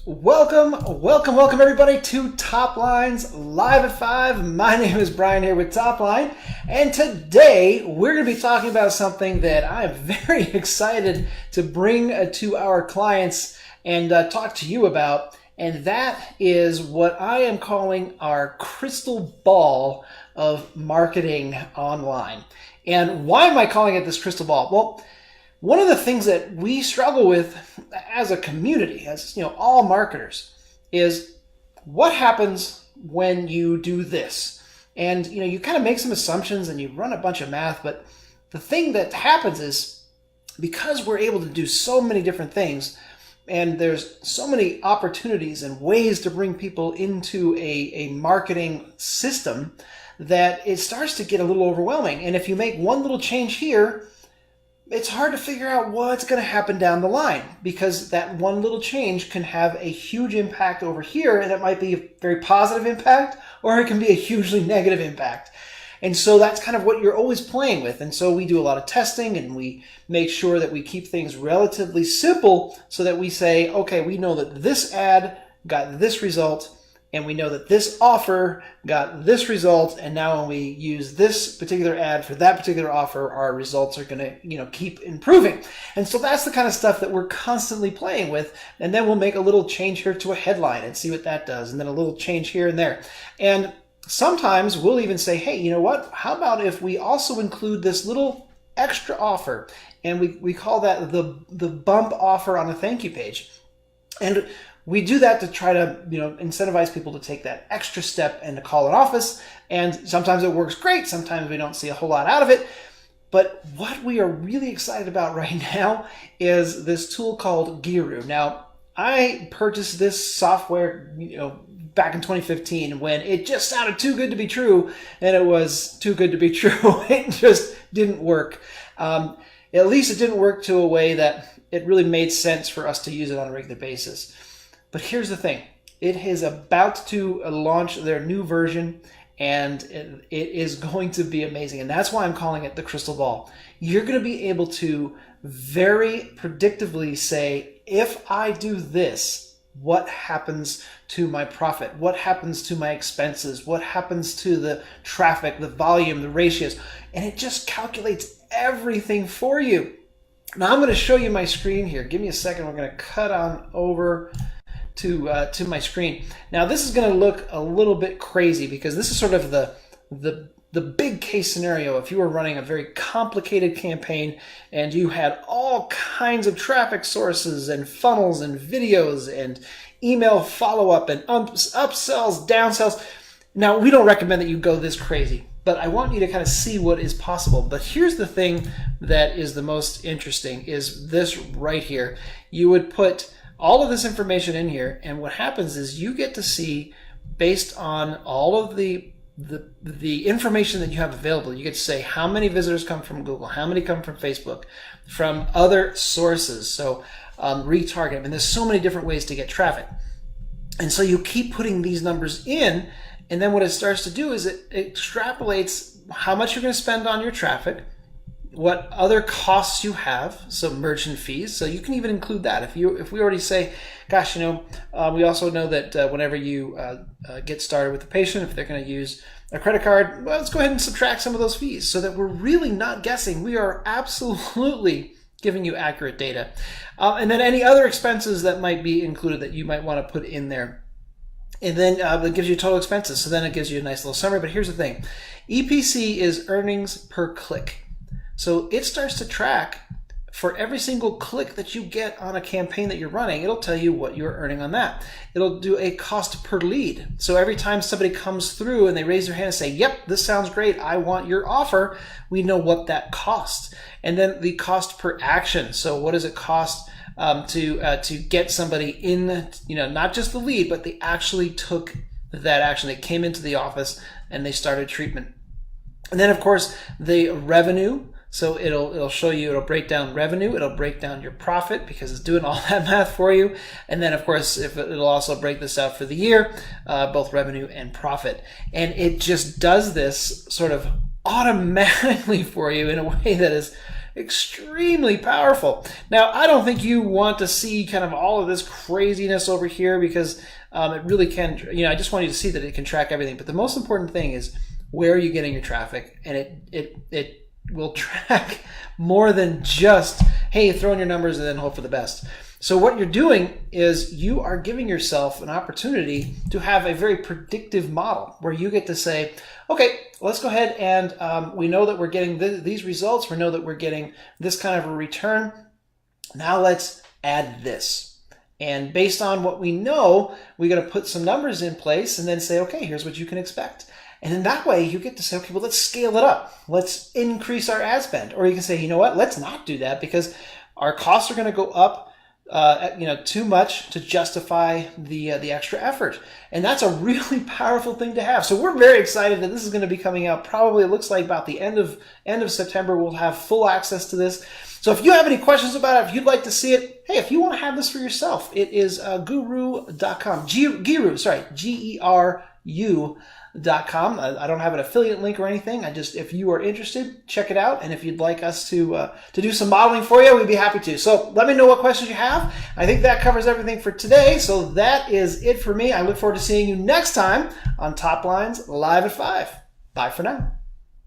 Welcome everybody to TopLine's Live at 5. My name is Brian here with TopLine, and today we're going to be talking about something that I'm very excited to bring to our clients and talk to you about, and that is what I am calling our crystal ball of marketing online. And why am I calling it this crystal ball? Well, one of the things that we struggle with as a community, as all marketers, is what happens when you do this. And you kind of make some assumptions and you run a bunch of math, but the thing that happens is because we're able to do so many different things and there's so many opportunities and ways to bring people into a marketing system that it starts to get a little overwhelming. And if you make one little change here, it's hard to figure out what's going to happen down the line, because that one little change can have a huge impact over here, and it might be a very positive impact, or it can be a hugely negative impact. And so that's kind of what you're always playing with. And so we do a lot of testing, and we make sure that we keep things relatively simple so that we say, okay, we know that this ad got this result, and we know that this offer got this result, and now when we use this particular ad for that particular offer, our results are going to, keep improving. And so that's the kind of stuff that we're constantly playing with. And then we'll make a little change here to a headline and see what that does, and then a little change here and there. And sometimes we'll even say, hey, you know what? How about if we also include this little extra offer, and we call that the bump offer on a thank you page. And we do that to try to, incentivize people to take that extra step and to call an office. And sometimes it works great. Sometimes we don't see a whole lot out of it. But what we are really excited about right now is this tool called Guru. Now, I purchased this software, back in 2015 when it just sounded too good to be true, and it was too good to be true. It just didn't work. At least it didn't work to a way that it really made sense for us to use it on a regular basis. But here's the thing. It is about to launch their new version, and it is going to be amazing. And that's why I'm calling it the crystal ball. You're going to be able to very predictively say, if I do this, what happens to my profit? What happens to my expenses? What happens to the traffic, the volume, the ratios? And it just calculates everything for you. Now I'm going to show you my screen here. Give me a second. We're going to cut on over to my screen. Now this is going to look a little bit crazy, because this is sort of the big case scenario. If you were running a very complicated campaign and you had all kinds of traffic sources and funnels and videos and email follow-up and upsells, downsells. Now, we don't recommend that you go this crazy, but I want you to kind of see what is possible. But here's the thing that is the most interesting, is this right here. You would put all of this information in here, and what happens is you get to see, based on all of the information that you have available, you get to say how many visitors come from Google, how many come from Facebook, from other sources. So retarget. I mean, there's so many different ways to get traffic. And so you keep putting these numbers in, and then what it starts to do is it extrapolates how much you're going to spend on your traffic, what other costs you have, so merchant fees. So you can even include that. If we already say, gosh, we also know that whenever you get started with the patient, if they're going to use a credit card, well, let's go ahead and subtract some of those fees so that we're really not guessing. We are absolutely giving you accurate data. And then any other expenses that might be included that you might want to put in there. And then it gives you total expenses. So then it gives you a nice little summary. But here's the thing. EPC is earnings per click. So it starts to track for every single click that you get on a campaign that you're running. It'll tell you what you're earning on that. It'll do a cost per lead. So every time somebody comes through and they raise their hand and say, yep, this sounds great, I want your offer, we know what that costs. And then the cost per action. So what does it cost to get somebody in, not just the lead, but they actually took that action. They came into the office and they started treatment. And then, of course, the revenue. So it'll show you, it'll break down revenue, it'll break down your profit because it's doing all that math for you. And then, of course, it'll also break this out for the year, both revenue and profit. And it just does this sort of automatically for you in a way that is extremely powerful. Now, I don't think you want to see kind of all of this craziness over here because it really can, I just want you to see that it can track everything. But the most important thing is where are you getting your traffic? And it will track more than just, hey, throw in your numbers and then hope for the best. So what you're doing is you are giving yourself an opportunity to have a very predictive model where you get to say, okay, let's go ahead and we know that we're getting these results. We know that we're getting this kind of a return. Now let's add this. And based on what we know, we're going to put some numbers in place and then say, okay, here's what you can expect. And in that way, you get to say, okay, well, let's scale it up. Let's increase our ad spend. Or you can say, you know what, let's not do that because our costs are going to go up too much to justify the extra effort. And that's a really powerful thing to have. So we're very excited that this is going to be coming out. Probably it looks like about the end of September, we'll have full access to this. So if you have any questions about it, if you'd like to see it, hey, if you want to have this for yourself, it is guru.com. Geru, sorry, GERU.com. I don't have an affiliate link or anything. If you are interested, check it out. And if you'd like us to do some modeling for you, we'd be happy to. So let me know what questions you have. I think that covers everything for today. So that is it for me. I look forward to seeing you next time on Top Lines Live at 5. Bye for now.